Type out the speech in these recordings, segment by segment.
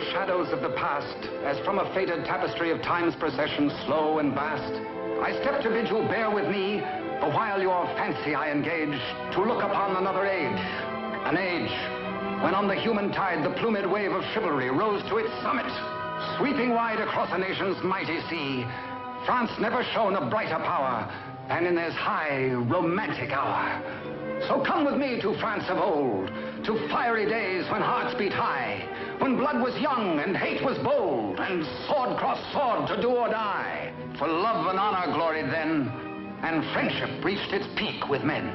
the shadows of the past, as from a faded tapestry of time's procession, slow and vast, I step to bid you bear with me, the while your fancy I engage, to look upon another age. An age when on the human tide the plumed wave of chivalry rose to its summit, sweeping wide across a nation's mighty sea. France never shone a brighter power than in this high, romantic hour. So come with me to France of old, to fiery days when hearts beat high, when blood was young and hate was bold, and sword crossed sword to do or die. For love and honor gloried then, and friendship reached its peak with men.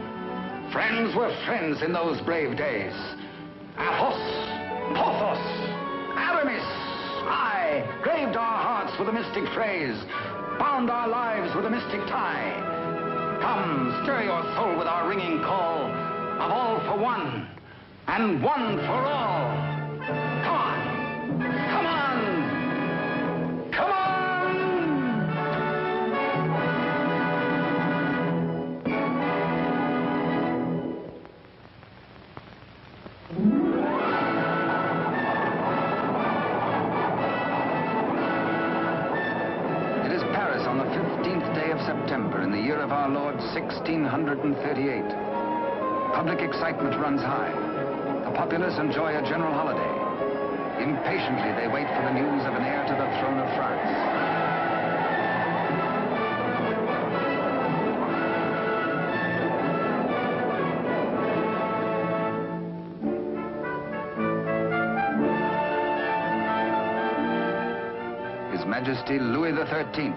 Friends were friends in those brave days. Athos, Porthos, Aramis, aye, graved our hearts with a mystic phrase, bound our lives with a mystic tie. Come, stir your soul with our ringing call of all for one, and one for all. Come on, come on, come on! It is Paris on the 15th day of September in the year of our Lord 1638. Public excitement runs high. The populace enjoy a general holiday. Impatiently, they wait for the news of an heir to the throne of France. His Majesty Louis XIII,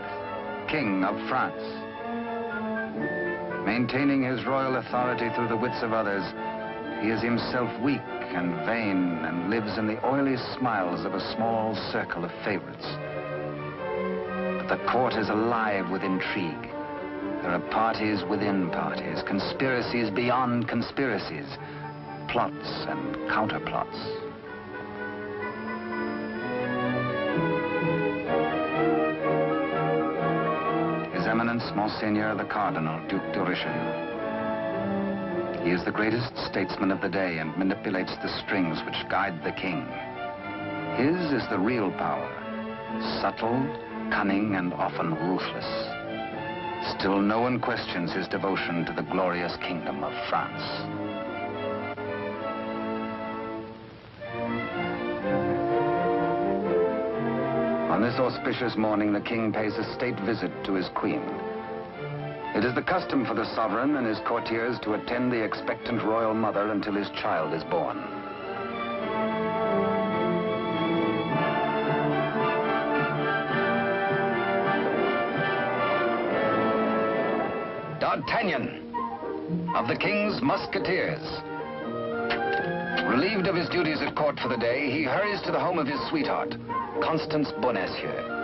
King of France. Maintaining his royal authority through the wits of others, he is himself weak and vain and lives in the oily smiles of a small circle of favorites. But the court is alive with intrigue. There are parties within parties, conspiracies beyond conspiracies, plots and counterplots. His Eminence, Monseigneur the Cardinal, Duc de Richelieu. He is the greatest statesman of the day and manipulates the strings which guide the king. His is the real power, subtle, cunning, and often ruthless. Still no one questions his devotion to the glorious kingdom of France. On this auspicious morning, the king pays a state visit to his queen. It is the custom for the sovereign and his courtiers to attend the expectant royal mother until his child is born. D'Artagnan, of the king's musketeers. Relieved of his duties at court for the day, he hurries to the home of his sweetheart, Constance Bonacieux.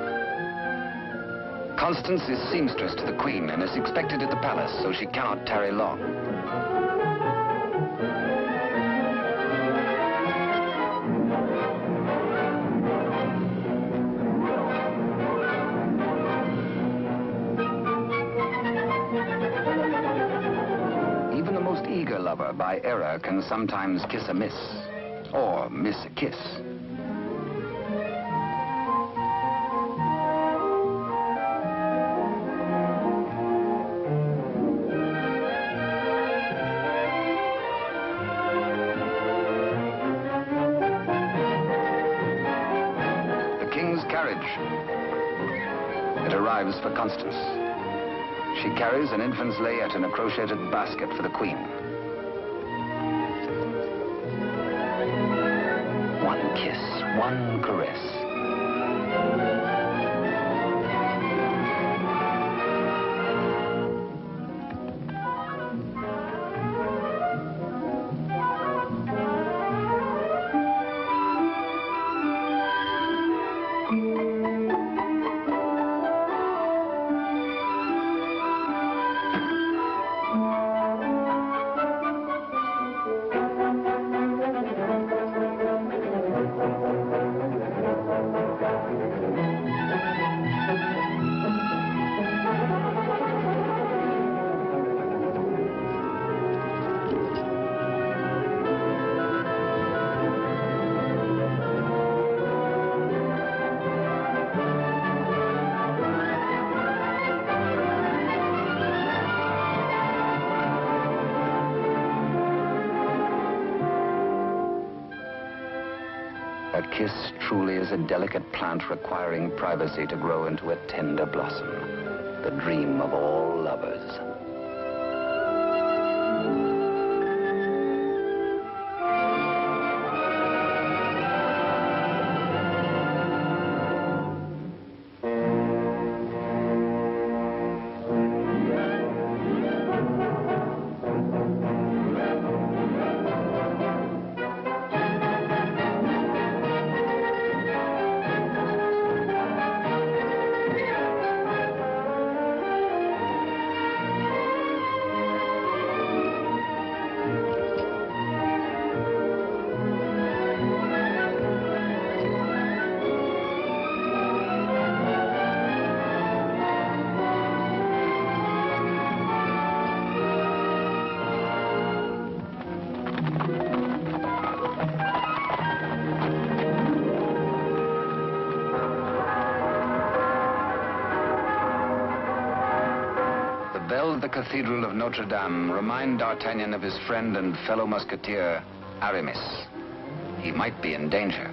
Constance is seamstress to the queen and is expected at the palace, so she cannot tarry long. Even the most eager lover, by error, can sometimes kiss a miss, or miss a kiss. It arrives for Constance. She carries an infant's layette in a crocheted basket for the queen. One kiss, one caress. A kiss truly is a delicate plant requiring privacy to grow into a tender blossom, the dream of all lovers. The Cathedral of Notre Dame remind D'Artagnan of his friend and fellow musketeer, Aramis. He might be in danger.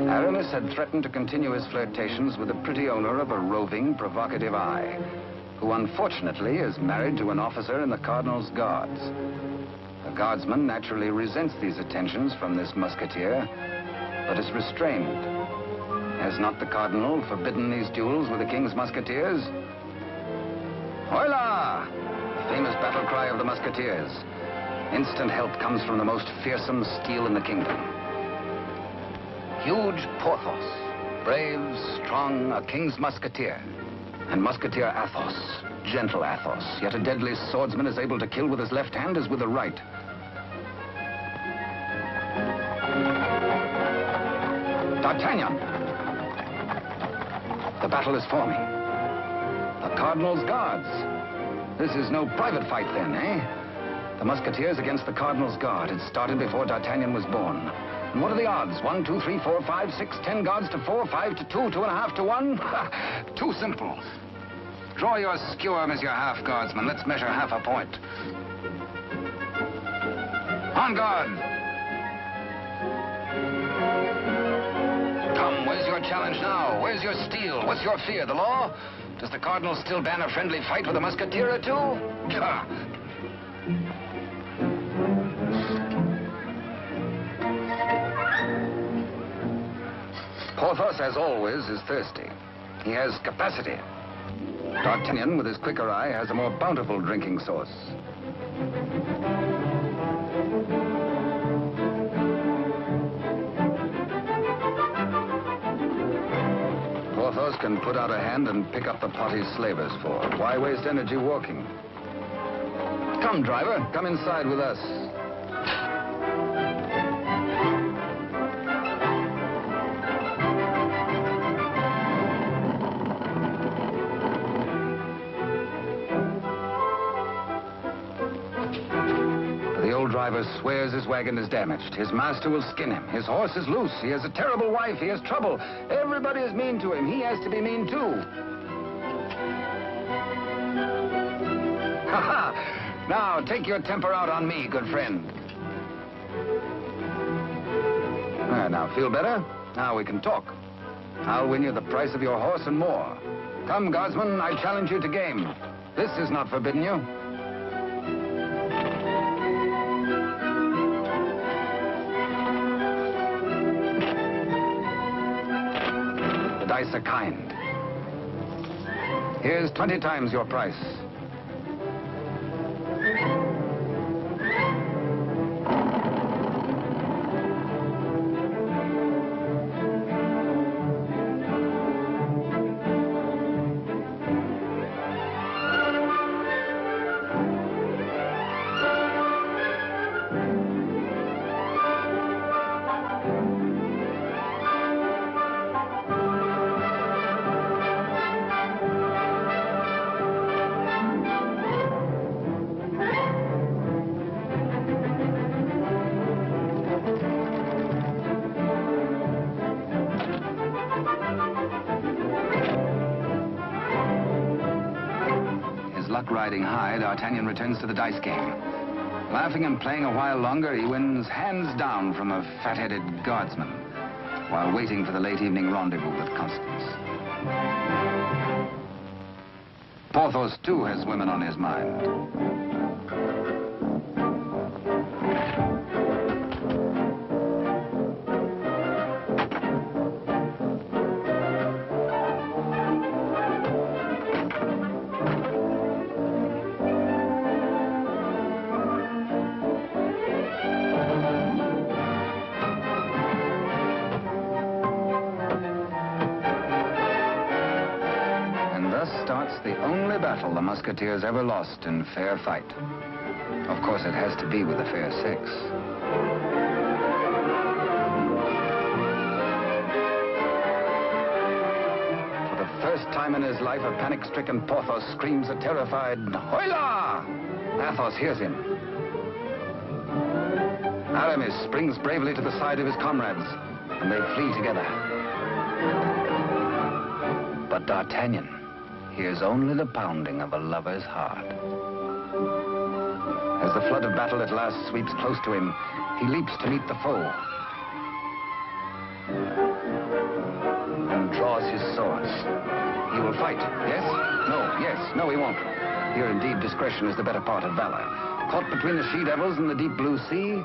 Aramis had threatened to continue his flirtations with the pretty owner of a roving, provocative eye, who unfortunately is married to an officer in the Cardinal's Guards. The guardsman naturally resents these attentions from this musketeer, but is restrained. Has not the Cardinal forbidden these duels with the King's Musketeers? Hola! Famous battle cry of the Musketeers. Instant help comes from the most fearsome steel in the kingdom. Huge Porthos, brave, strong, a King's Musketeer. And Musketeer Athos, gentle Athos, yet a deadly swordsman is able to kill with his left hand as with the right. D'Artagnan! The battle is forming. The Cardinal's Guards. This is no private fight then, eh? The Musketeers against the Cardinal's Guard. It started before D'Artagnan was born. And what are the odds? 1, 2, 3, 4, 5, 6, 10 guards to 4, 5 to 2, 2.5 to 1? Too simple. Draw your skewer, Monsieur Half Guardsman. Let's measure half a point. On guard! Come, where's your challenge now? Where's your steel? What's your fear? The law? Does the Cardinal still ban a friendly fight with a musketeer or two? Porthos, as always, is thirsty. He has capacity. D'Artagnan, with his quicker eye, has a more bountiful drinking source. Porthos can put out a hand and pick up the pot he's slavers for. Why waste energy walking? Come, driver, come inside with us. The old driver swears his wagon is damaged. His master will skin him. His horse is loose. He has a terrible wife. He has trouble. Everybody is mean to him. He has to be mean, too. Ha-ha! Now, take your temper out on me, good friend. Now, feel better? Now we can talk. I'll win you the price of your horse and more. Come, guardsman, I challenge you to game. This is not forbidden you. The dice are kind. Here's 20 times your price. Luck riding high, D'Artagnan returns to the dice game. Laughing and playing a while longer, he wins hands down from a fat-headed guardsman while waiting for the late evening rendezvous with Constance. Porthos, too, has women on his mind. Starts the only battle the Musketeers ever lost in fair fight. Of course, it has to be with the fair sex. For the first time in his life, a panic-stricken Porthos screams a terrified, "Hola!" Athos hears him. Aramis springs bravely to the side of his comrades, and they flee together. But D'Artagnan hears only the pounding of a lover's heart. As the flood of battle at last sweeps close to him, he leaps to meet the foe and draws his swords. He will fight. Yes? No. Yes. No, he won't. Here, indeed, discretion is the better part of valor. Caught between the she-devils and the deep blue sea,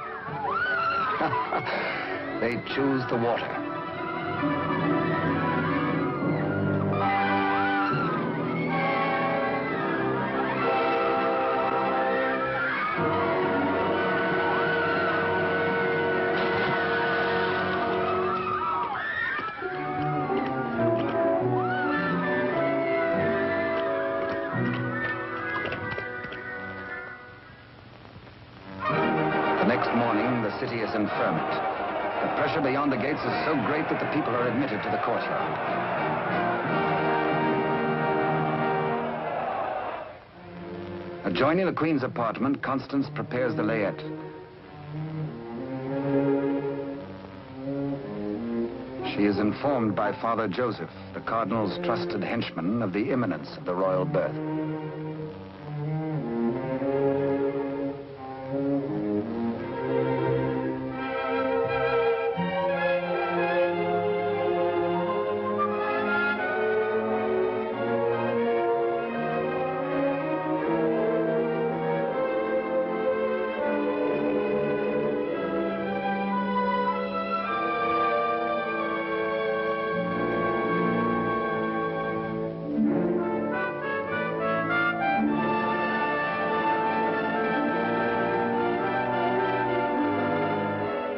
they choose the water. Next morning, the city is in ferment. The pressure beyond the gates is so great that the people are admitted to the courtyard. Adjoining the Queen's apartment, Constance prepares the layette. She is informed by Father Joseph, the Cardinal's trusted henchman, of the imminence of the royal birth.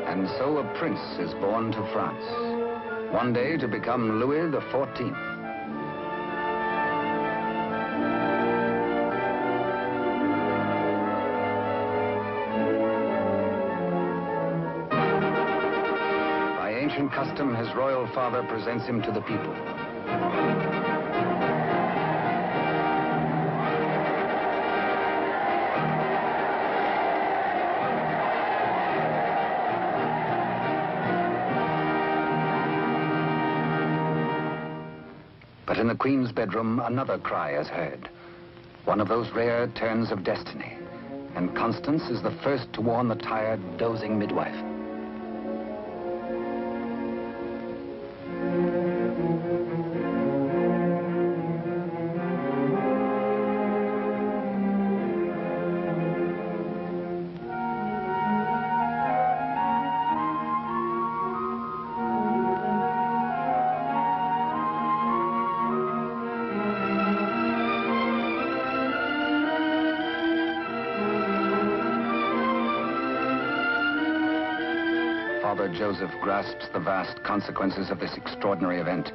And so a prince is born to France, one day to become Louis XIV. By ancient custom, his royal father presents him to the people. But in the Queen's bedroom, another cry is heard. One of those rare turns of destiny. And Constance is the first to warn the tired, dozing midwife. Father Joseph grasps the vast consequences of this extraordinary event.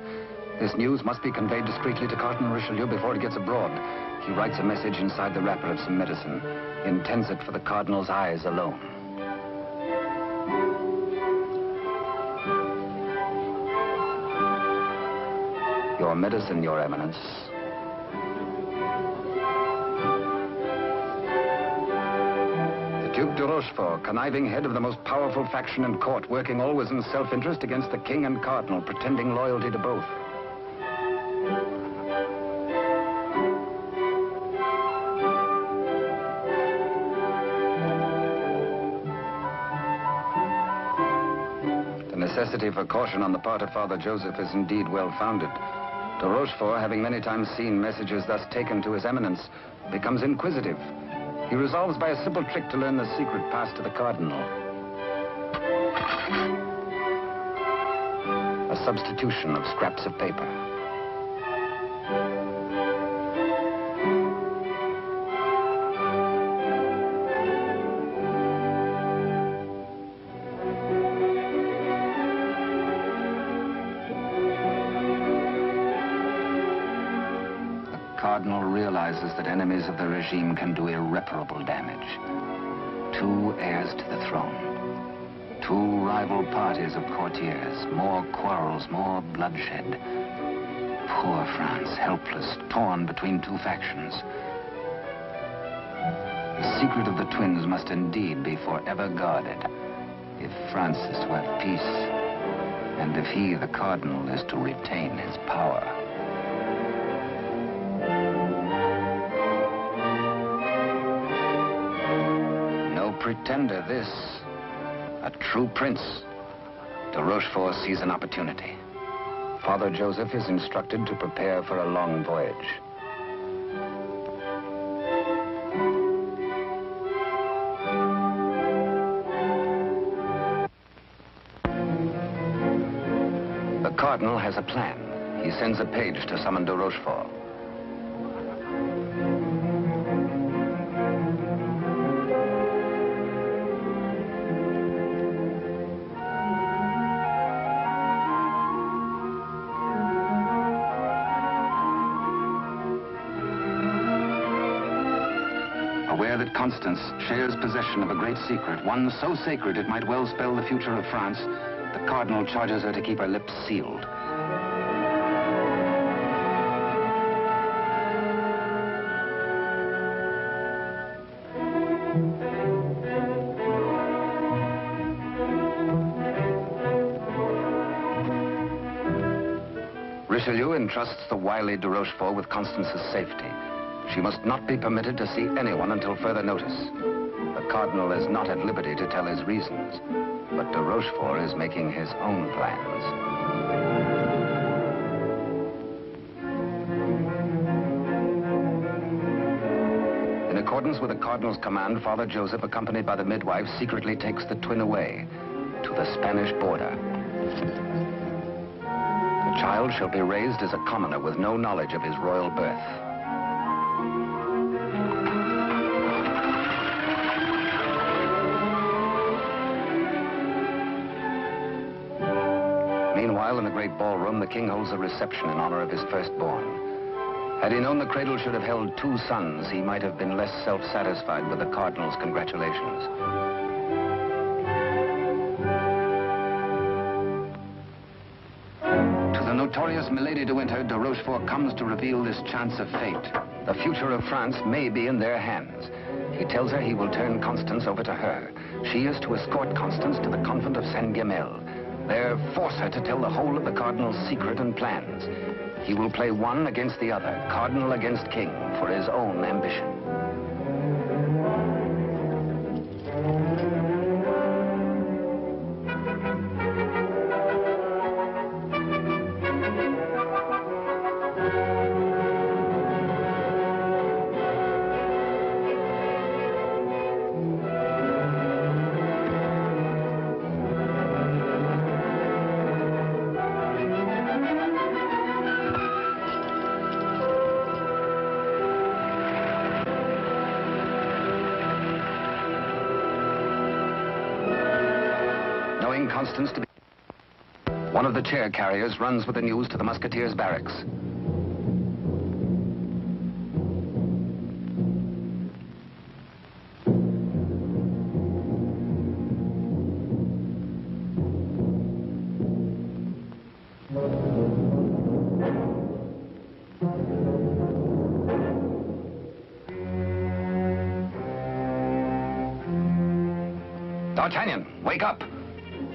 This news must be conveyed discreetly to Cardinal Richelieu before it gets abroad. He writes a message inside the wrapper of some medicine. He intends it for the Cardinal's eyes alone. Your medicine, Your Eminence. Duke de Rochefort, conniving head of the most powerful faction in court, working always in self-interest against the king and cardinal, pretending loyalty to both. necessity for caution on the part of Father Joseph is indeed well-founded. De Rochefort, having many times seen messages thus taken to His Eminence, becomes inquisitive. He resolves by a simple trick to learn the secret passed to the Cardinal. A substitution of scraps of paper. Cardinal realizes that enemies of the regime can do irreparable damage. 2 heirs to the throne. 2 rival parties of courtiers. More quarrels, more bloodshed. Poor France, helpless, torn between 2 factions. The secret of the twins must indeed be forever guarded if France is to have peace, and if he, the Cardinal, is to retain his power. Pretender, this. A true prince. De Rochefort sees an opportunity. Father Joseph is instructed to prepare for a long voyage. The Cardinal has a plan. He sends a page to summon de Rochefort. Aware that Constance shares possession of a great secret, one so sacred it might well spell the future of France, the Cardinal charges her to keep her lips sealed. Richelieu entrusts the wily de Rochefort with Constance's safety. She must not be permitted to see anyone until further notice. The Cardinal is not at liberty to tell his reasons, but de Rochefort is making his own plans. In accordance with the Cardinal's command, Father Joseph, accompanied by the midwife, secretly takes the twin away to the Spanish border. The child shall be raised as a commoner with no knowledge of his royal birth. Meanwhile, in the great ballroom, the king holds a reception in honor of his firstborn. Had he known the cradle should have held 2 sons, he might have been less self-satisfied with the Cardinal's congratulations. To the notorious Milady de Winter, de Rochefort comes to reveal this chance of fate. The future of France may be in their hands. He tells her he will turn Constance over to her. She is to escort Constance to the convent of Saint-Guemel. There, force her to tell the whole of the Cardinal's secret and plans. He will play one against the other, Cardinal against King, for his own ambition. Constance to be... One of the chair carriers runs with the news to the Musketeers' barracks. D'Artagnan, wake up!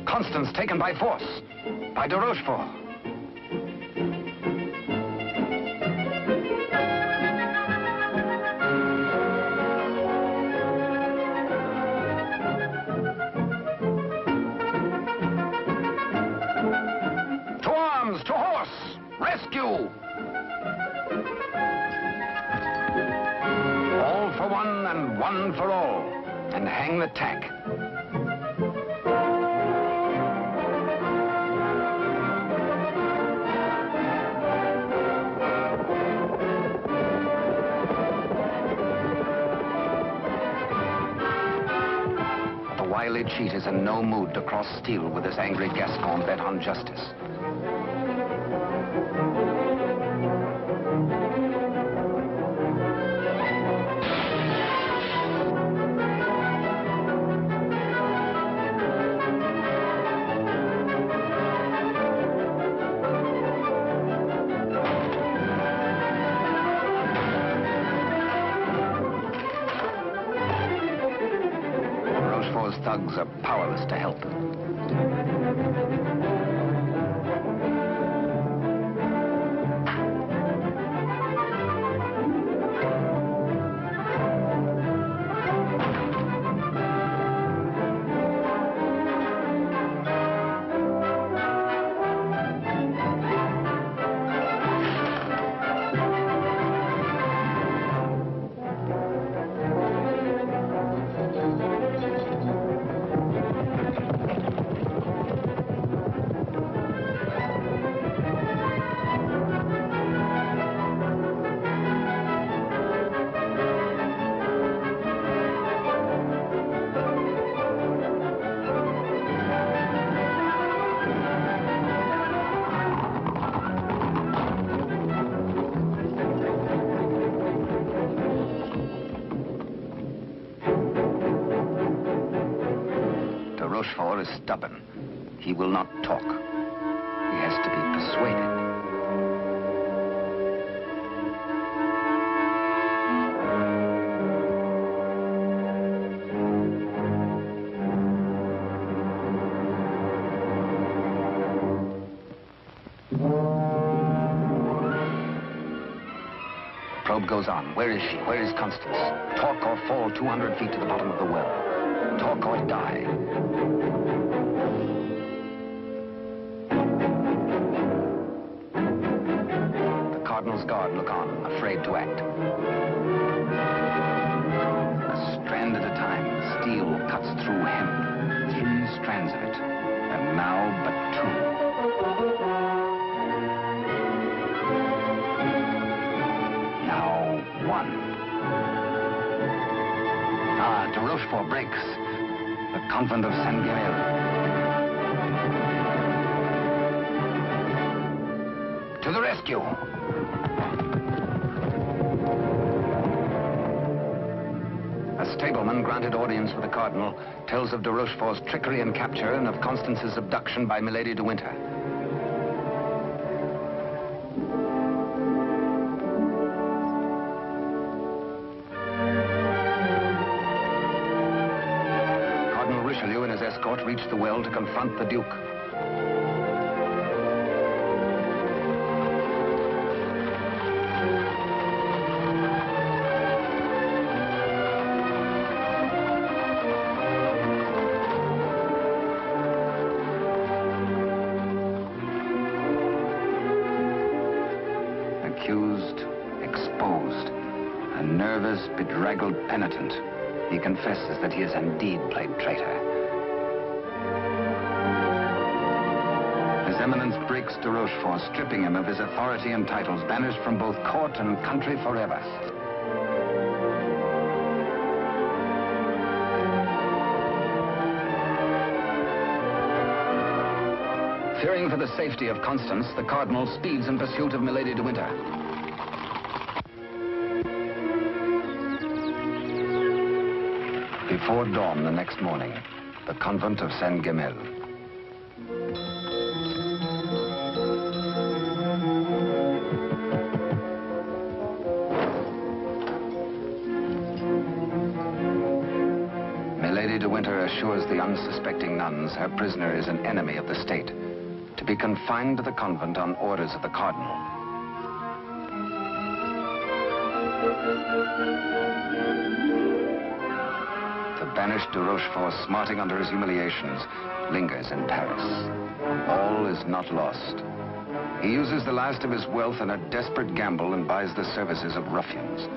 Constance taken by force, by de Rochefort. All for one and one for all, and hang the tack. The wily cheat is in no mood to cross steel with this angry Gascon bent on justice. Thugs are powerless to help. Rochefort is stubborn. He will not talk. He has to be persuaded. Probe goes on. Where is she? Where is Constance? Talk or fall 200 feet to the bottom of the well. Talk or die. The Cardinal's guard look on, afraid to act. A strand at a time, steel cuts through hemp. 3 strands of it, and now but 2. Now 1. De Rochefort breaks. The convent of Saint-Guerel. To the rescue! A stableman granted audience with the Cardinal tells of de Rochefort's trickery and capture and of Constance's abduction by Milady de Winter. Richelieu and his escort reached the well to confront the Duke. Accused, exposed, a nervous, bedraggled penitent. He confesses that he has indeed played traitor. His Eminence breaks de Rochefort, stripping him of his authority and titles, banished from both court and country forever. Fearing for the safety of Constance, the Cardinal speeds in pursuit of Milady de Winter. Before dawn the next morning, the convent of Saint-Guerel. Milady de Winter assures the unsuspecting nuns her prisoner is an enemy of the state, to be confined to the convent on orders of the Cardinal. The banished de Rochefort, smarting under his humiliations, lingers in Paris. All is not lost. He uses the last of his wealth in a desperate gamble and buys the services of ruffians.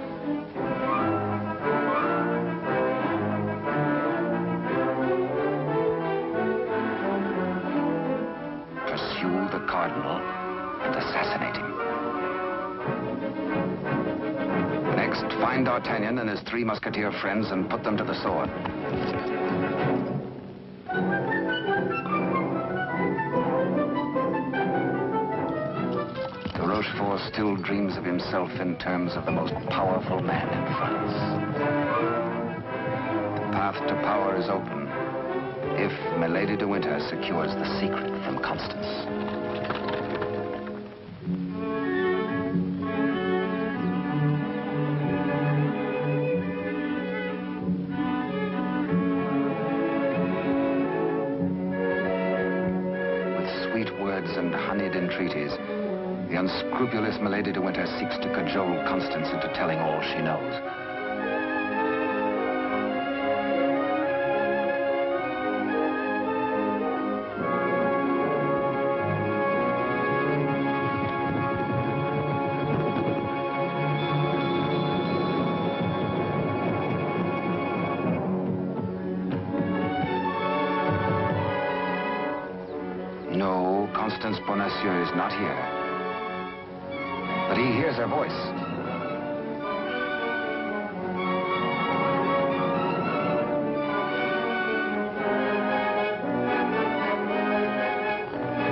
Pursue the cardinal and assassinate him. Next, find D'Artagnan and his 3 musketeer friends and put them to the sword. De Rochefort still dreams of himself in terms of the most powerful man in France. The path to power is open if Milady de Winter secures the secret from Constance. And honeyed entreaties, the unscrupulous Milady de Winter seeks to cajole Constance into telling all she knows. No, Constance Bonacieux is not here. But he hears her voice.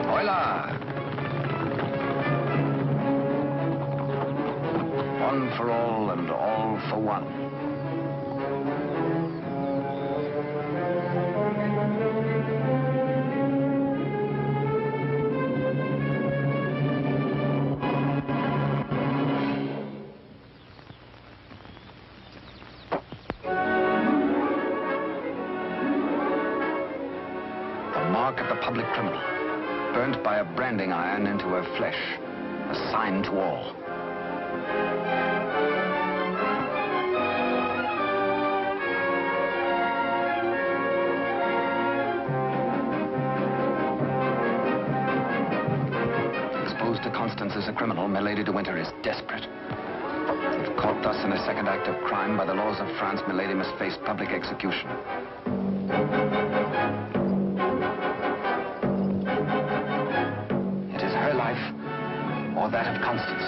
Hola! One for all and all for one. Mark of the public criminal, burnt by a branding iron into her flesh, a sign to all. Exposed to Constance as a criminal, Milady de Winter is desperate. If caught thus in a second act of crime by the laws of France, Milady must face public execution. Or that of Constance.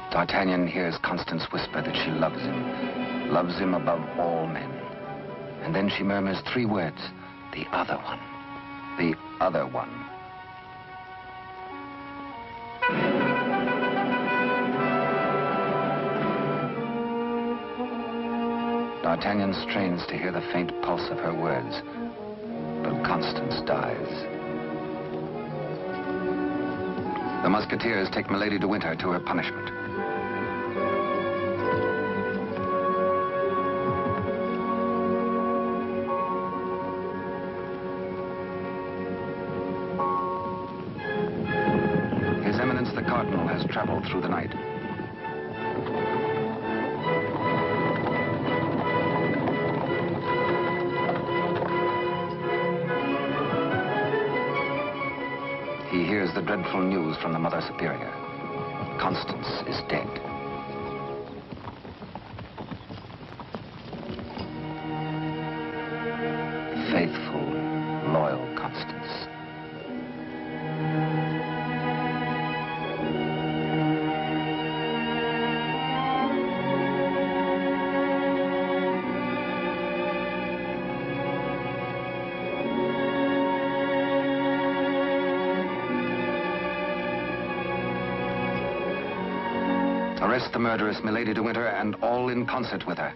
D'Artagnan hears Constance whisper that she loves him above all men. And then she murmurs 3 words, the other one, the other one. D'Artagnan strains to hear the faint pulse of her words, but Constance dies. The Musketeers take Milady de Winter to her punishment. His Eminence the Cardinal has traveled through the night. He hears the dreadful news from the Mother Superior. Constance is dead. Faithful, loyal Constance. Arrest the murderess, Milady de Winter, and all in concert with her.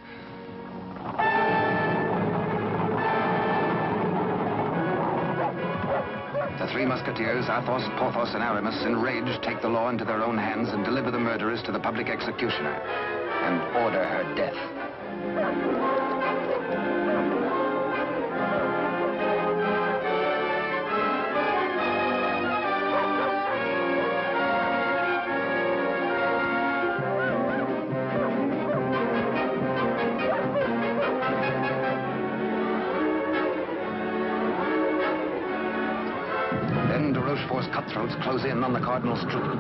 three musketeers, Athos, Porthos, and Aramis, enraged, take the law into their own hands and deliver the murderess to the public executioner and order her death. Rochefort's cutthroats close in on the Cardinal's troop.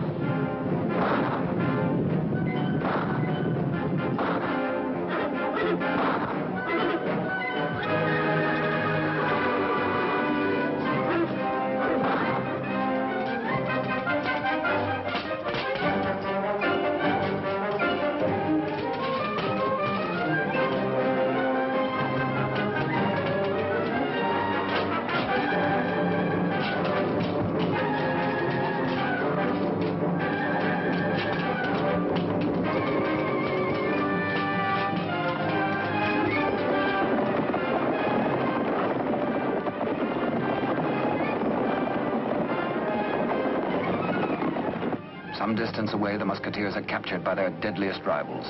Some distance away, the musketeers are captured by their deadliest rivals.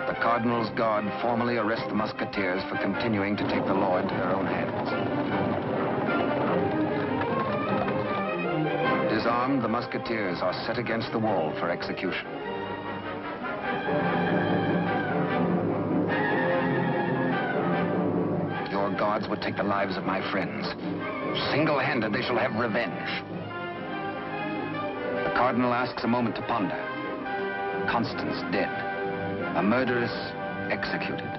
The Cardinal's guard formally arrest the musketeers for continuing to take the law into their own hands. Disarmed, the musketeers are set against the wall for execution. Your guards would take the lives of my friends. Single-handed, they shall have revenge. The Cardinal asks a moment to ponder. Constance dead. A murderess executed.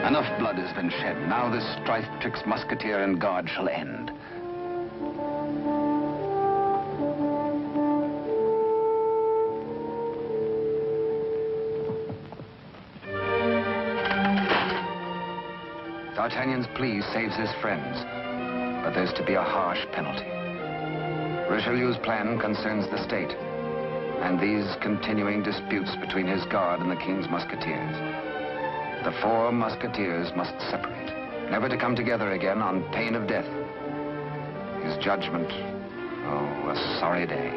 Enough blood has been shed. Now this strife twixt musketeer and guard shall end. D'Artagnan's plea saves his friends, but there's to be a harsh penalty. Richelieu's plan concerns the state, and these continuing disputes between his guard and the king's musketeers. The four musketeers must separate, never to come together again on pain of death. His judgment, oh, a sorry day.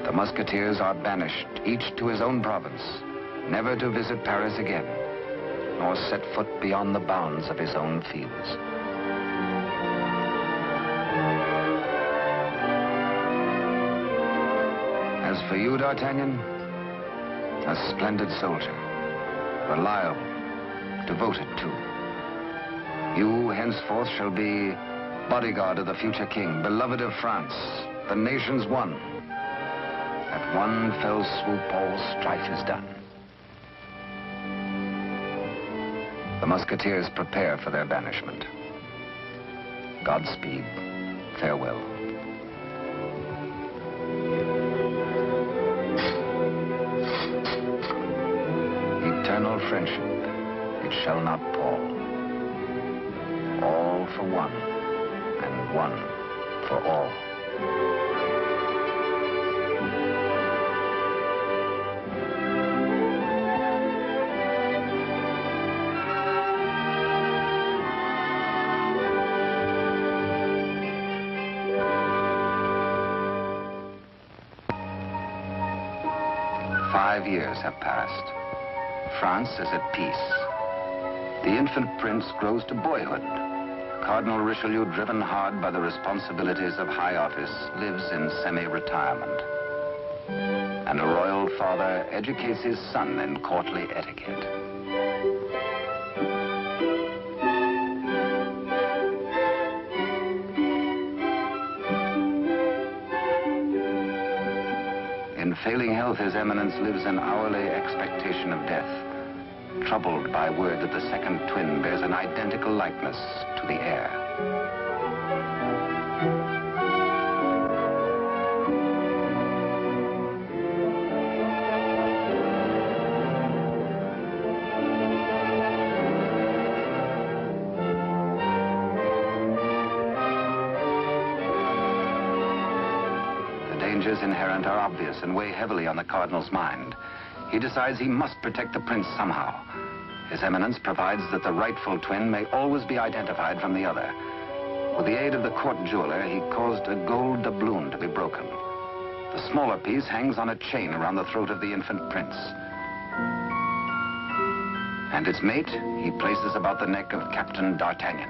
The musketeers are banished, each to his own province, never to visit Paris again, nor set foot beyond the bounds of his own fields. As for you, D'Artagnan, a splendid soldier, reliable, devoted too. You henceforth shall be bodyguard of the future king, beloved of France, the nation's one. At one fell swoop, all strife is done. The musketeers prepare for their banishment. Godspeed, farewell. Eternal friendship, it shall not pall. All for one, and one for all. "5 years have passed. France is at peace. The infant prince grows to boyhood. Cardinal Richelieu, driven hard by the responsibilities of high office, lives in semi-retirement. And a royal father educates his son in courtly etiquette. In failing health, His Eminence lives in hourly expectation of death, troubled by word that the second twin bears an identical likeness to the heir. The dangers inherent are obvious and weigh heavily on the Cardinal's mind. He decides he must protect the prince somehow. His Eminence provides that the rightful twin may always be identified from the other. With the aid of the court jeweler, he caused a gold doubloon to be broken. The smaller piece hangs on a chain around the throat of the infant prince. And its mate he places about the neck of Captain D'Artagnan.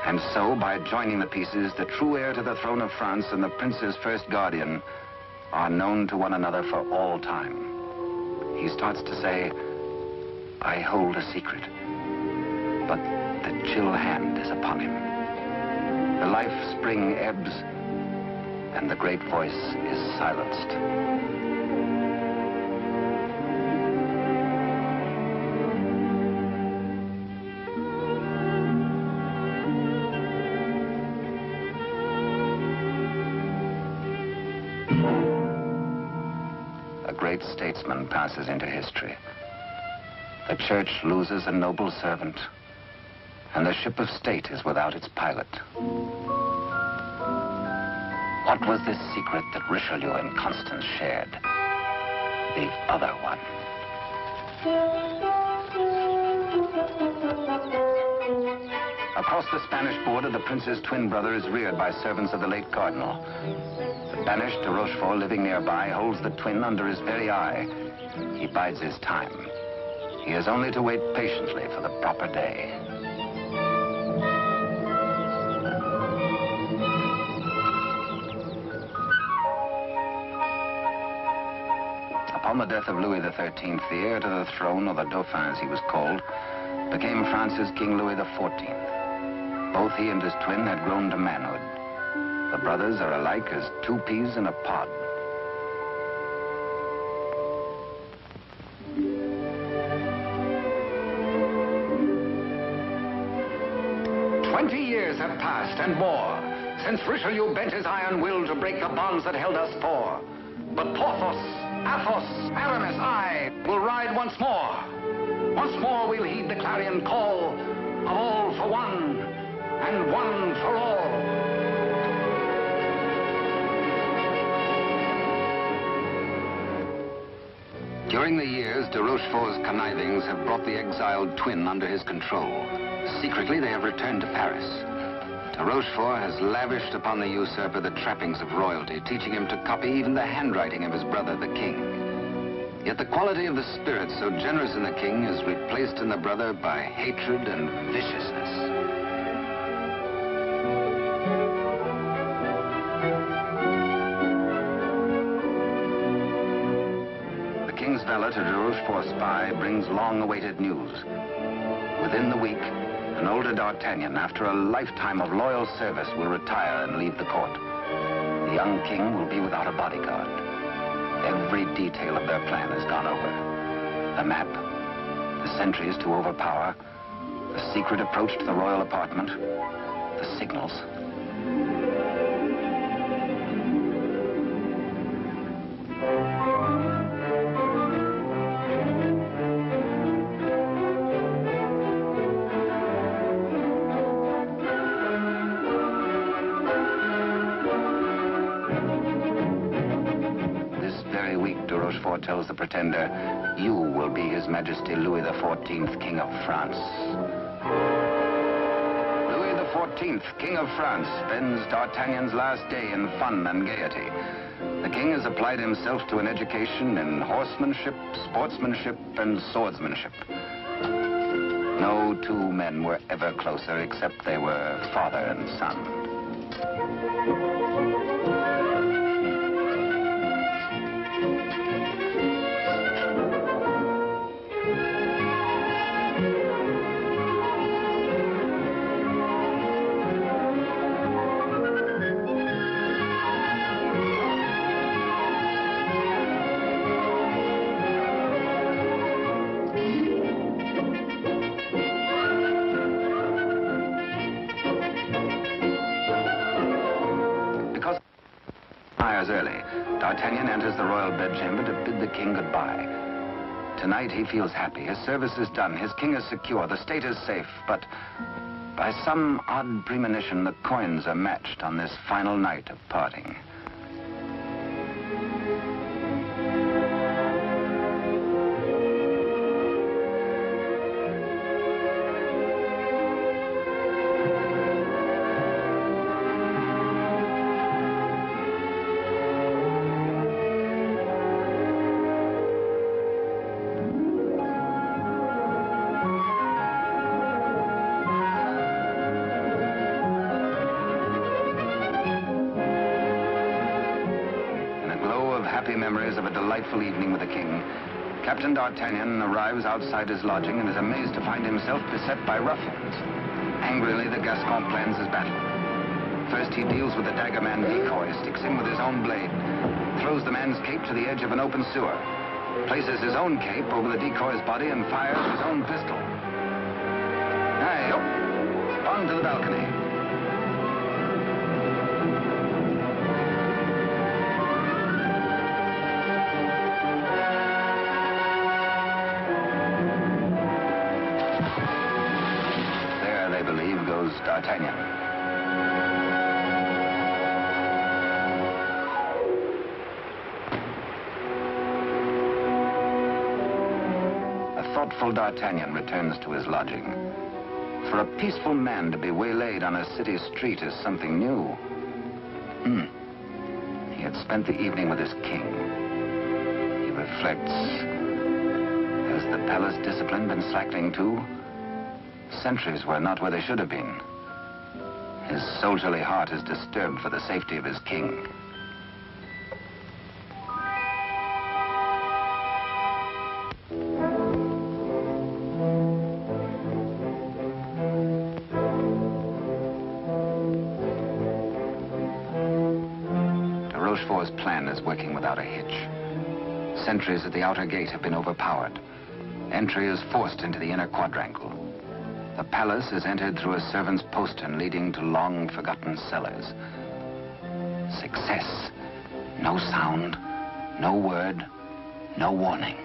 And so, by joining the pieces, the true heir to the throne of France and the prince's first guardian are known to one another for all time. He starts to say, I hold a secret, but the chill hand is upon him. The life spring ebbs, and the great voice is silenced. A great statesman passes into history. The church loses a noble servant, and the ship of state is without its pilot. What was this secret that Richelieu and Constance shared? The other one. Across the Spanish border, the prince's twin brother is reared by servants of the late cardinal. The banished de Rochefort, living nearby, holds the twin under his very eye. He bides his time. He has only to wait patiently for the proper day. Upon the death of Louis XIII, the heir to the throne, or the Dauphin as he was called, became France's King Louis XIV. Both he and his twin had grown to manhood. The brothers are alike as two peas in a pod. Years have passed and more since Richelieu bent his iron will to break the bonds that held us four. But Porthos, Athos, Aramis, I will ride once more. Once more we'll heed the clarion call of all for one and one for all. During the years, de Rochefort's connivings have brought the exiled twin under his control. Secretly, they have returned to Paris. De Rochefort has lavished upon the usurper the trappings of royalty, teaching him to copy even the handwriting of his brother, the king. Yet the quality of the spirit so generous in the king is replaced in the brother by hatred and viciousness. The king's valet, a de Rochefort spy, brings long-awaited news. Within the week, an older D'Artagnan, after a lifetime of loyal service, will retire and leave the court. The young king will be without a bodyguard. Every detail of their plan has gone over. The map, the sentries to overpower, the secret approach to the royal apartment, the signals. Tells the pretender, you will be His Majesty Louis XIV, King of France. Louis XIV, King of France, spends D'Artagnan's last day in fun and gaiety. The king has applied himself to an education in horsemanship, sportsmanship, and swordsmanship. No two men were ever closer, except they were father and son. Early, D'Artagnan enters the royal bedchamber to bid the king goodbye. Tonight he feels happy. His service is done. His king is secure. The state is safe. But by some odd premonition, the coins are matched on this final night of parting. happy memories of a delightful evening with the king, Captain D'Artagnan arrives outside his lodging and is amazed to find himself beset by ruffians. Angrily, the Gascon plans his battle. First, he deals with the dagger man decoy, sticks him with his own blade, throws the man's cape to the edge of an open sewer, places his own cape over the decoy's body and fires his own pistol. Aye, up, on to the balcony. There, they believe, goes D'Artagnan. Thoughtful D'Artagnan returns to his lodging. For a peaceful man to be waylaid on a city street is something new. He had spent the evening with his king. He reflects. Has the palace discipline been slackening too? Sentries were not where they should have been. His soldierly heart is disturbed for the safety of his king. Rochefort's plan is working without a hitch. Sentries at the outer gate have been overpowered. Entry is forced into the inner quadrangle. The palace is entered through a servant's postern leading to long-forgotten cellars. Success. No sound, no word, no warning.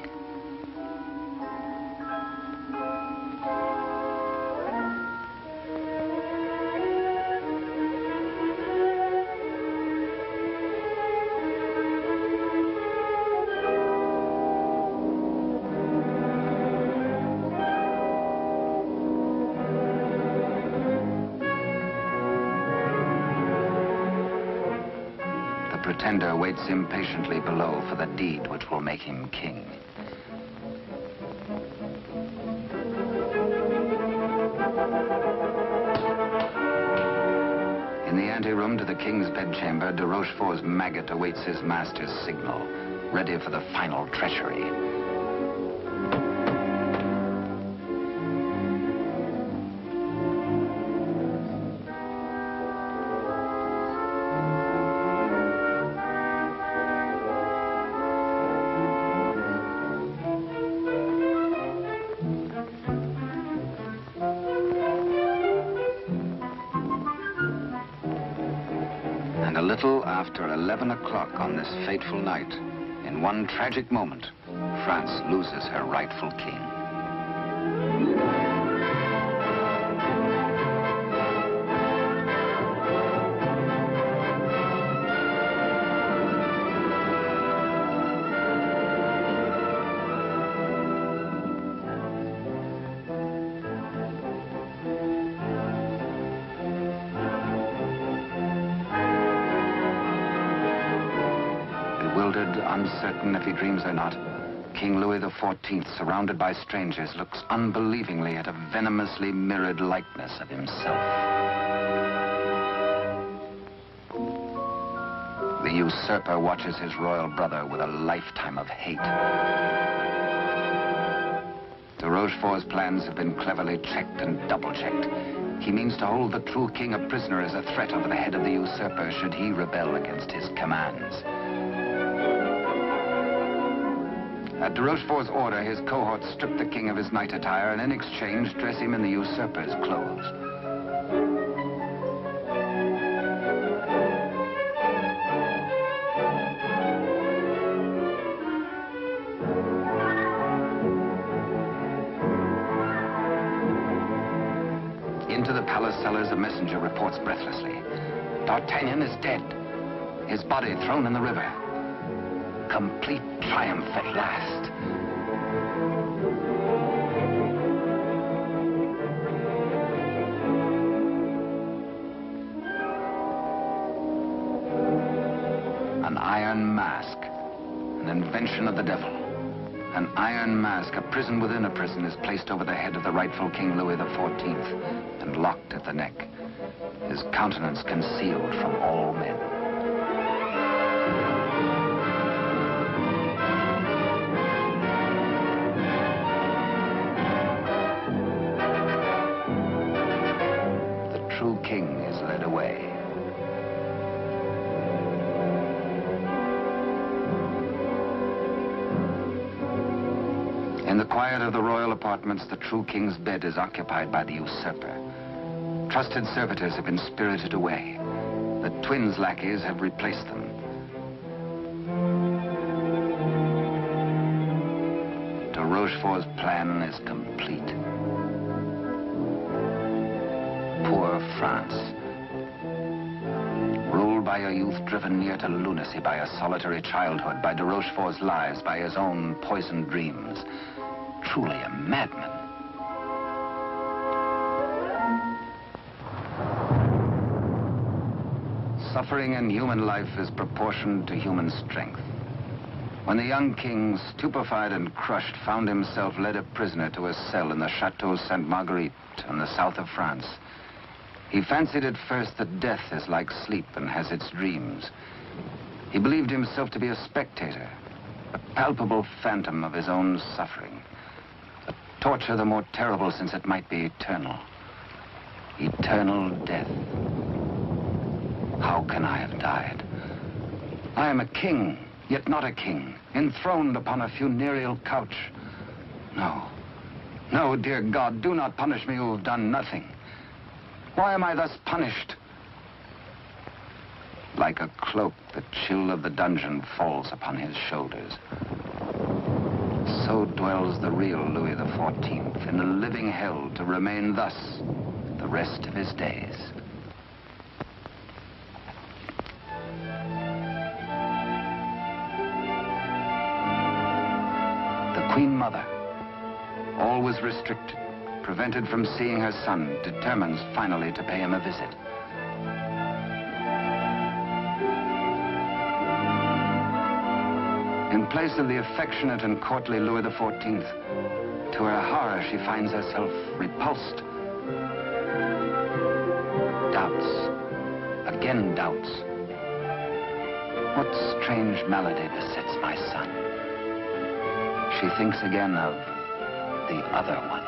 The pretender waits impatiently below for the deed which will make him king. In the anteroom to the king's bedchamber, de Rochefort's maggot awaits his master's signal, ready for the final treachery. And a little after 11 o'clock on this fateful night, in one tragic moment, France loses her rightful king. Bewildered, uncertain if he dreams or not, King Louis XIV, surrounded by strangers, looks unbelievingly at a venomously mirrored likeness of himself. The usurper watches his royal brother with a lifetime of hate. De Rochefort's plans have been cleverly checked and double-checked. He means to hold the true king a prisoner as a threat over the head of the usurper should he rebel against his commands. At de Rochefort's order, his cohorts strip the king of his night attire and in exchange dress him in the usurper's clothes. Into the palace cellars, a messenger reports breathlessly. D'Artagnan is dead. His body thrown in the river. Complete triumph at last. An iron mask, an invention of the devil. An iron mask, a prison within a prison, is placed over the head of the rightful King Louis XIV and locked at the neck, his countenance concealed from all men. true king is led away. In the quiet of the royal apartments, the true king's bed is occupied by the usurper. Trusted servitors have been spirited away. The twins' lackeys have replaced them. De Rochefort's plan is complete. Poor France. Ruled by a youth driven near to lunacy by a solitary childhood, by de Rochefort's lies, by his own poisoned dreams. Truly a madman. Suffering in human life is proportioned to human strength. When the young king, stupefied and crushed, found himself led a prisoner to a cell in the Chateau Sainte-Marguerite in the south of France, he fancied at first that death is like sleep and has its dreams. He believed himself to be a spectator, a palpable phantom of his own suffering. A torture the more terrible since it might be eternal. Eternal death. How can I have died? I am a king, yet not a king, enthroned upon a funereal couch. No, no, dear God, do not punish me who have done nothing. Why am I thus punished? Like a cloak, the chill of the dungeon falls upon his shoulders. So dwells the real Louis XIV in a living hell to remain thus the rest of his days. The Queen Mother, always restricted, prevented from seeing her son, determines finally to pay him a visit. In place of the affectionate and courtly Louis XIV, to her horror, she finds herself repulsed. Doubts, again doubts. What strange malady besets my son? She thinks again of the other one.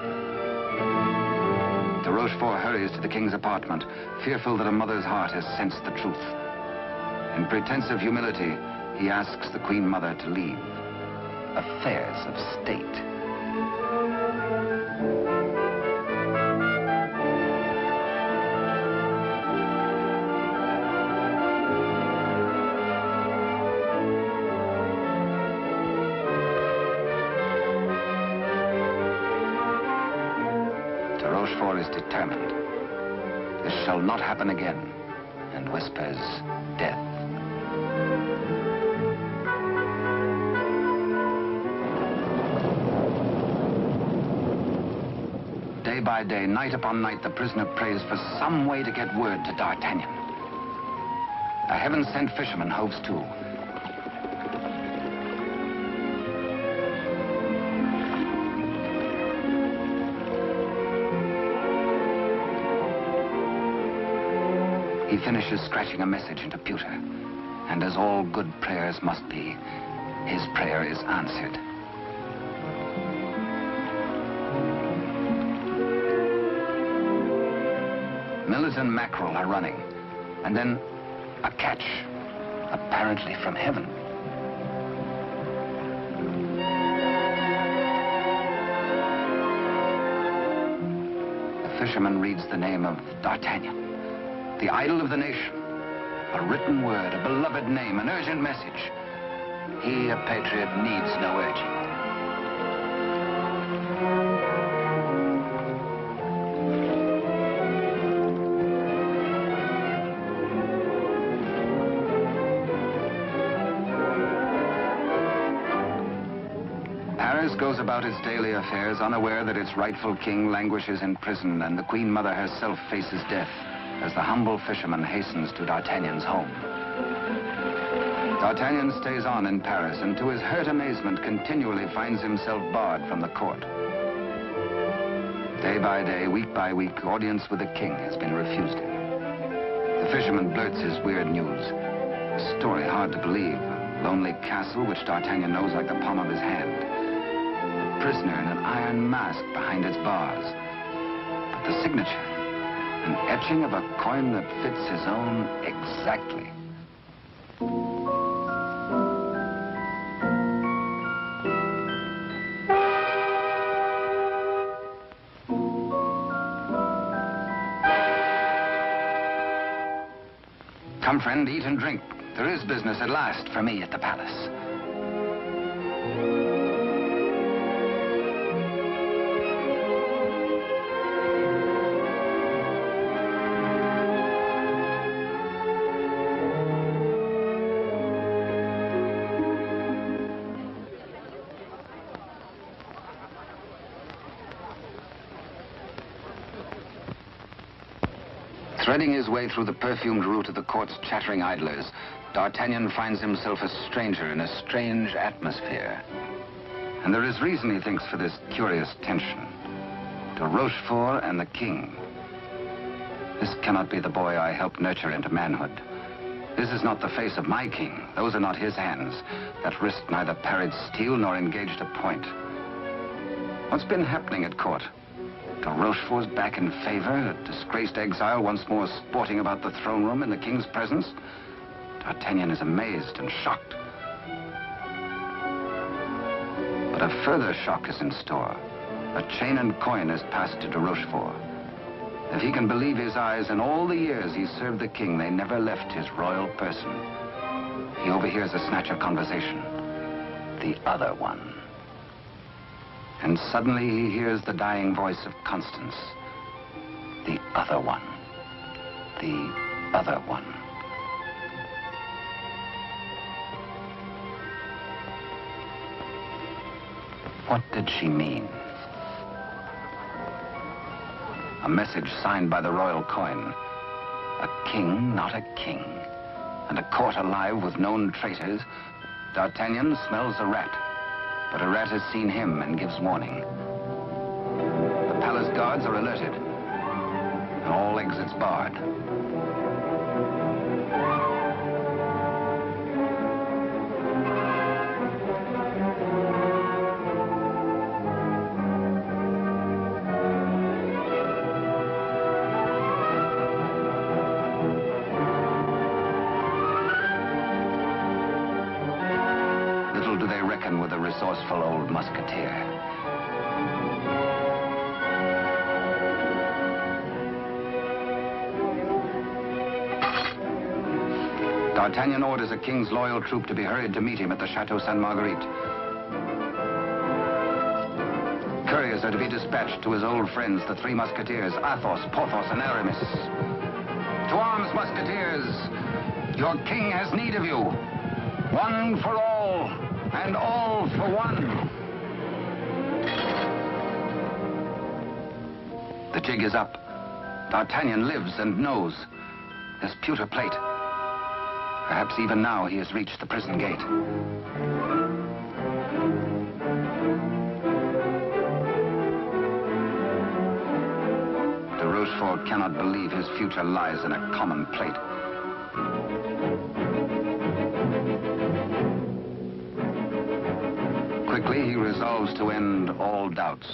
De Rochefort hurries to the king's apartment, fearful that a mother's heart has sensed the truth. In pretense of humility, he asks the Queen Mother to leave. Affairs of state. De Rochefort is determined. This shall not happen again, and whispers death. Day by day, night upon night, the prisoner prays for some way to get word to D'Artagnan. A heaven-sent fisherman hoves to. He finishes scratching a message into pewter, and as all good prayers must be, his prayer is answered. Millet and mackerel are running, and then a catch, apparently from heaven. The fisherman reads the name of D'Artagnan, the idol of the nation. A written word, a beloved name, an urgent message. He, a patriot, needs no urging. Paris goes about its daily affairs, unaware that its rightful king languishes in prison, and the Queen Mother herself faces death as the humble fisherman hastens to D'Artagnan's home. D'Artagnan stays on in Paris, and to his hurt amazement continually finds himself barred from the court. Day by day, week by week, audience with the king has been refused him. The fisherman blurts his weird news. A story hard to believe. A lonely castle which D'Artagnan knows like the palm of his hand. A prisoner in an iron mask behind its bars. But the signature, An etching of a coin that fits his own exactly. Come, friend, eat and drink. There is business at last for me at the palace. Threading his way through the perfumed route of the court's chattering idlers, D'Artagnan finds himself a stranger in a strange atmosphere. And there is reason, he thinks, for this curious tension. De Rochefort and the king. This cannot be the boy I helped nurture into manhood. This is not the face of my king. Those are not his hands that risked neither parried steel nor engaged a point. What's been happening at court? De Rochefort's back in favor, a disgraced exile once more sporting about the throne room in the king's presence. D'Artagnan is amazed and shocked. But a further shock is in store. A chain and coin is passed to de Rochefort. If he can believe his eyes, in all the years he served the king, they never left his royal person. He overhears a snatch of conversation. The other one. And suddenly he hears the dying voice of Constance. The other one. The other one. What did she mean? A message signed by the royal coin. A king, not a king. And a court alive with known traitors. D'Artagnan smells a rat. But a rat has seen him and gives warning. The palace guards are alerted. And all exits barred. With a resourceful old musketeer. D'Artagnan orders a king's loyal troop to be hurried to meet him at the Chateau Sainte-Marguerite. Couriers are to be dispatched to his old friends, the three musketeers, Athos, Porthos, and Aramis. To arms, musketeers! Your king has need of you. One for all. And all for one. The jig is up. D'Artagnan lives and knows. This pewter plate. Perhaps even now he has reached the prison gate. De Rochefort cannot believe his future lies in a common plate. Quickly, he resolves to end all doubts.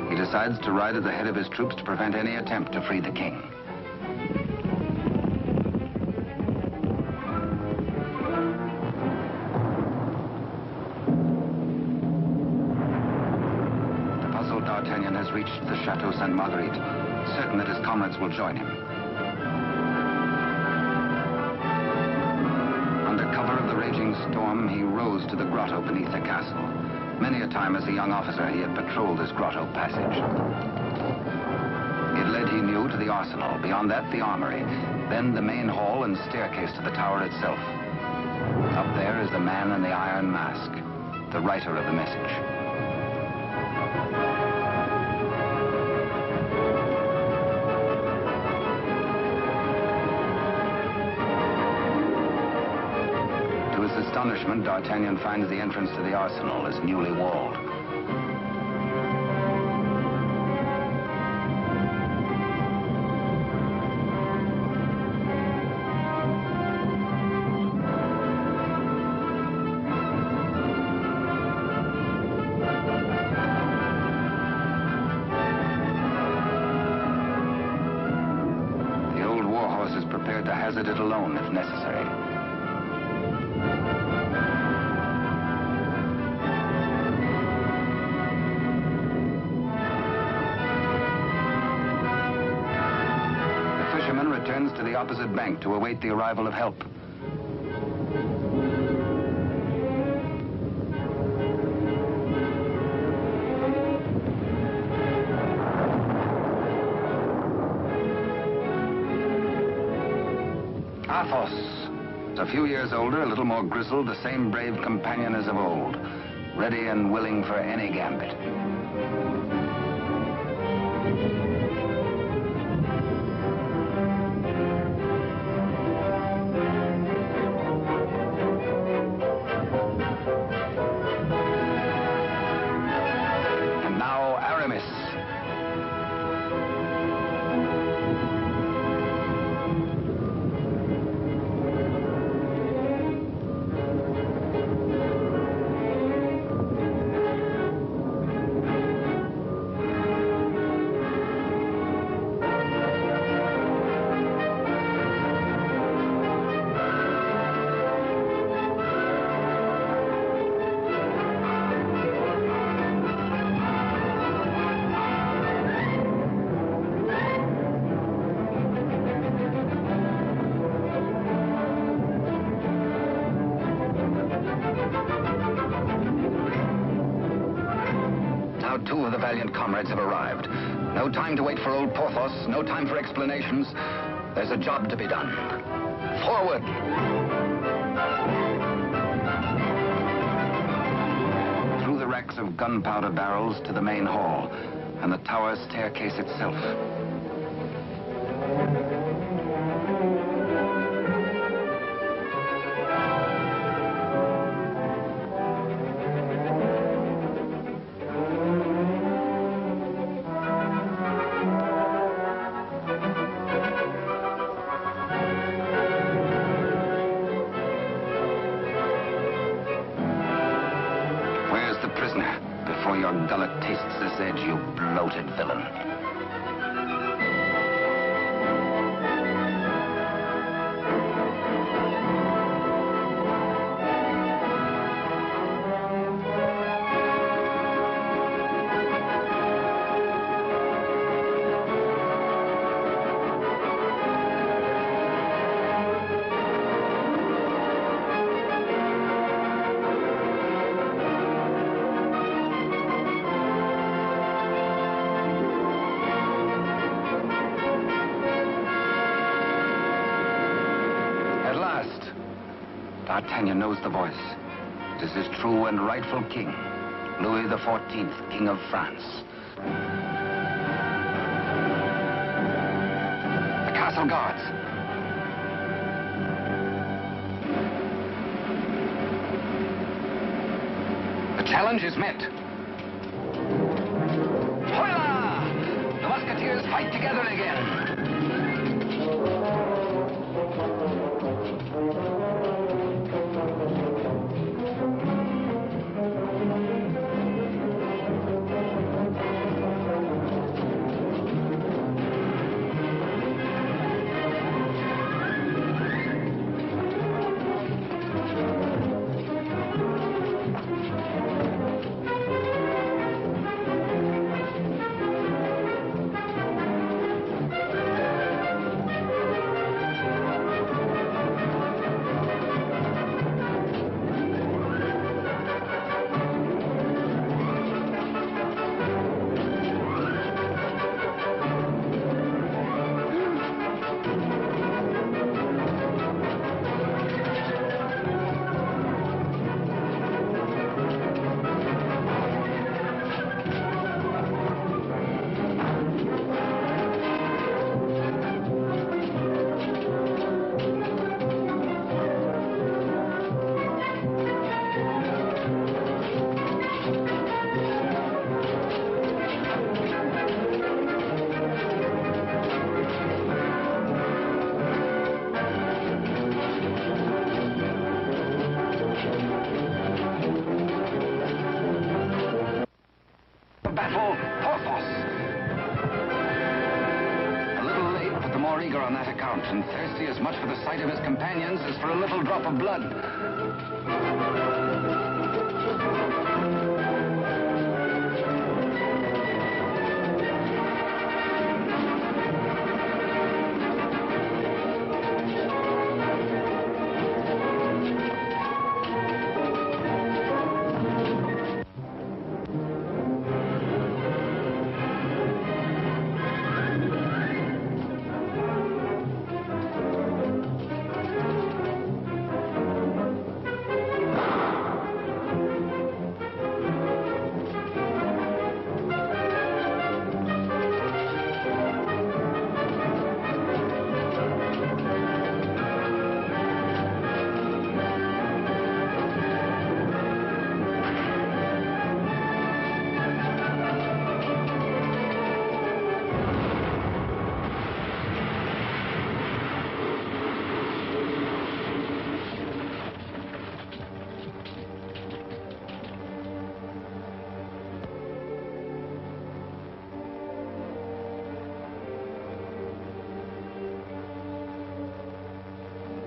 He decides to ride at the head of his troops to prevent any attempt to free the king. The puzzled D'Artagnan has reached the Chateau Sainte-Marguerite, certain that his comrades will join him. Raging storm, he rose to the grotto beneath the castle. Many a time as a young officer, he had patrolled this grotto passage. It led, he knew, to the arsenal. Beyond that, the armory. Then the main hall and staircase to the tower itself. Up there is the man in the iron mask, the writer of the message. Astonishment, D'Artagnan finds the entrance to the arsenal is newly walled. prepared to hazard it alone if necessary. The fisherman returns to the opposite bank to await the arrival of help. Athos, a few years older, a little more grizzled, the same brave companion as of old, ready and willing for any gambit. And now Aramis. Two of the valiant comrades have arrived. No time to wait for old Porthos, no time for explanations. There's a job to be done. Forward! Through the racks of gunpowder barrels to the main hall, and the tower staircase itself. Before your gullet tastes this edge, you bloated villain. D'Artagnan knows the voice. It is his true and rightful king, Louis XIV, King of France. The castle guards. The challenge is met. Hola! The musketeers fight together again. eager on that account, and thirsty as much for the sight of his companions as for a little drop of blood.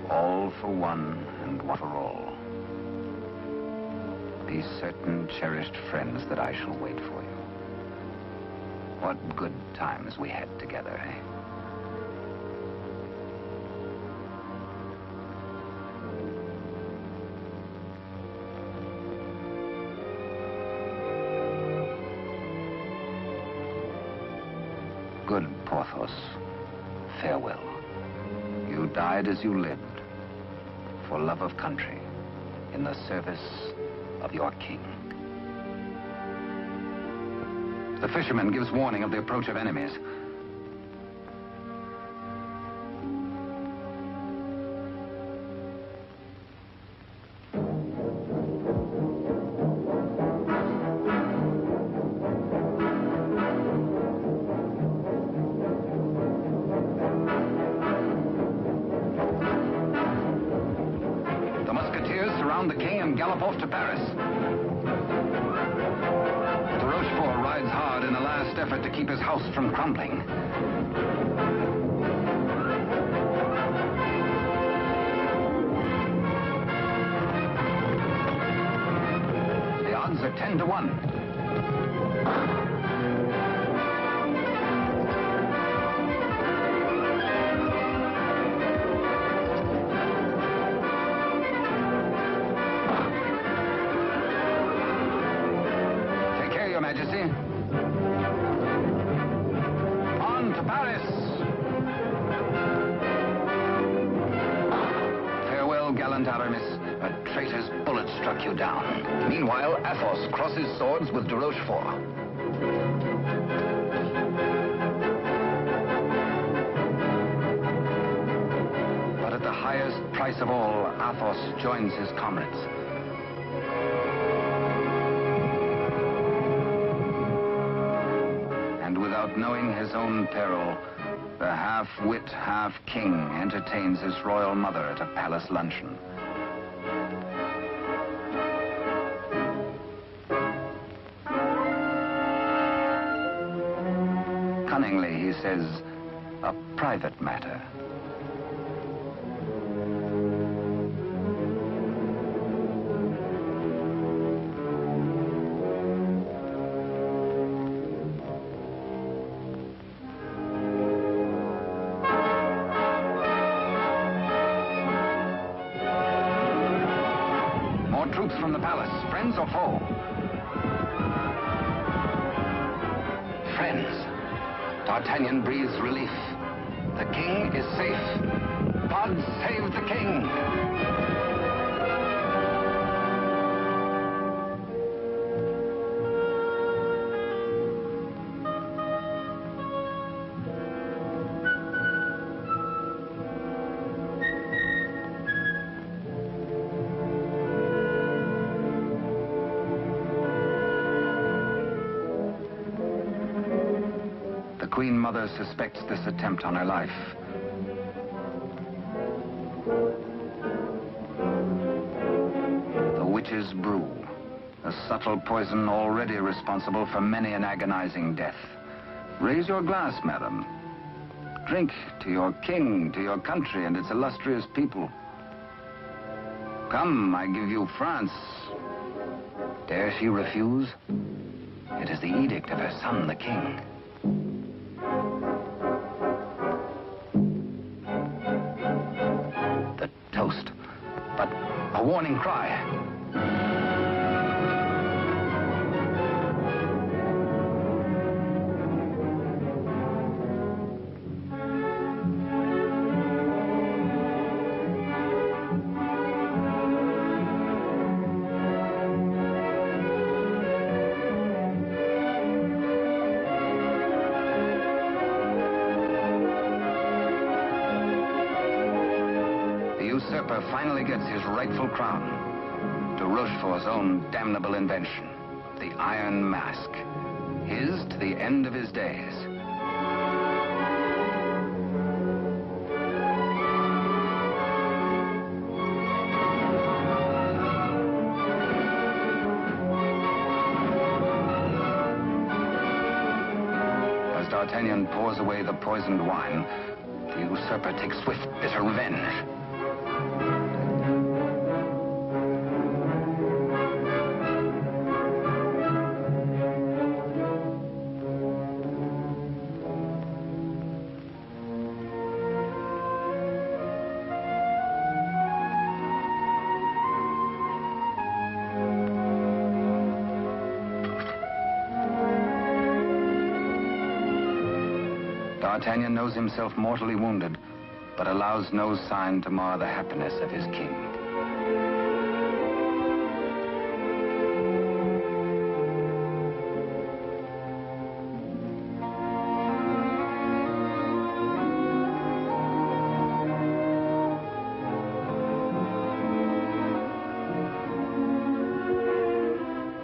All for one and one for all. Be certain, cherished friends, that I shall wait for you. What good times we had together, eh? Good Porthos, farewell. You died as you lived, for love of country, in the service of your king. The fisherman gives warning of the approach of enemies. The king and gallop off to Paris. De Rochefort rides hard in a last effort to keep his house from crumbling. The odds are 10 to 1. Majesty. On to Paris. Farewell, gallant Aramis. A traitor's bullet struck you down. Meanwhile, Athos crosses swords with de Rochefort. But at the highest price of all, Athos joins his comrades. Without knowing his own peril, the half-wit, half-king entertains his royal mother at a palace luncheon. Cunningly, he says, a private matter. Troops from the palace, friends or foe? Friends. D'Artagnan breathes relief. The king is safe. God save the king! Queen Mother suspects this attempt on her life. The witch's brew, a subtle poison already responsible for many an agonizing death. Raise your glass, madam. drink to your king, to your country, and its illustrious people. Come, I give you France. Dare she refuse? It is the edict of her son, the king. The toast, but a warning cry. Finally gets his rightful crown. De Rochefort's own damnable invention, the Iron Mask, his to the end of his days. As D'Artagnan pours away the poisoned wine, the usurper takes swift, bitter revenge. D'Artagnan knows himself mortally wounded, but allows no sign to mar the happiness of his king.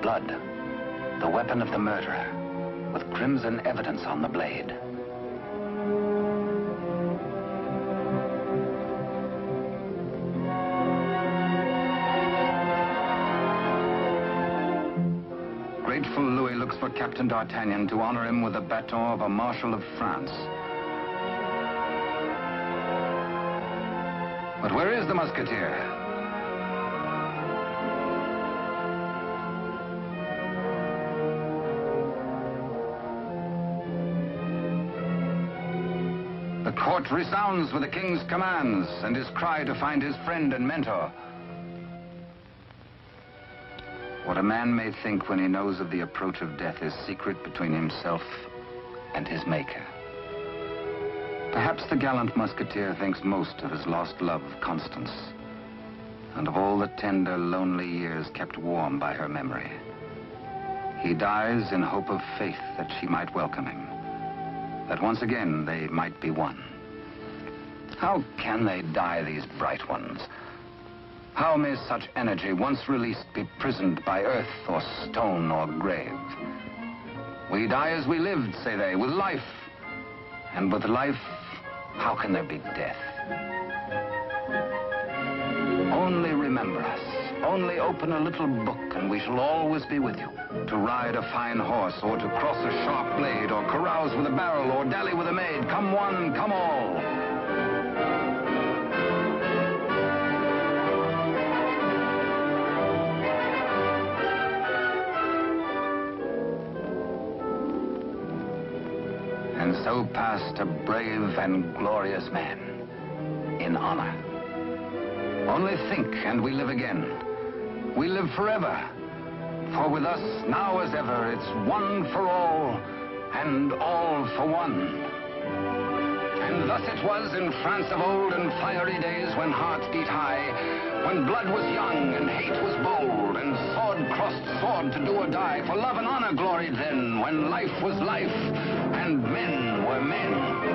Blood, the weapon of the murderer, with crimson evidence on the blade. Grateful Louis looks for Captain D'Artagnan to honor him with the baton of a Marshal of France. But where is the Musketeer? The court resounds with the king's commands and his cry to find his friend and mentor. What a man may think when he knows of the approach of death is secret between himself and his maker. Perhaps the gallant Musketeer thinks most of his lost love, Constance, and of all the tender, lonely years kept warm by her memory. He dies in hope of faith that she might welcome him, that once again they might be one. How can they die, these bright ones? How may such energy, once released, be prisoned by earth or stone or grave? We die as we lived, say they, with life. And with life, how can there be death? Only remember us. Only open a little book and we shall always be with you. To ride a fine horse, or to cross a sharp blade, or carouse with a barrel, or dally with a maid. Come one, come all. And so passed a brave and glorious man, in honor. Only think, and we live again. We live forever. For with us, now as ever, it's one for all, and all for one. And thus it was in France of old, in fiery days when hearts beat high, when blood was young and hate was bold, and sword crossed sword to do or die. For love and honor gloried then, when life was life, and men were men.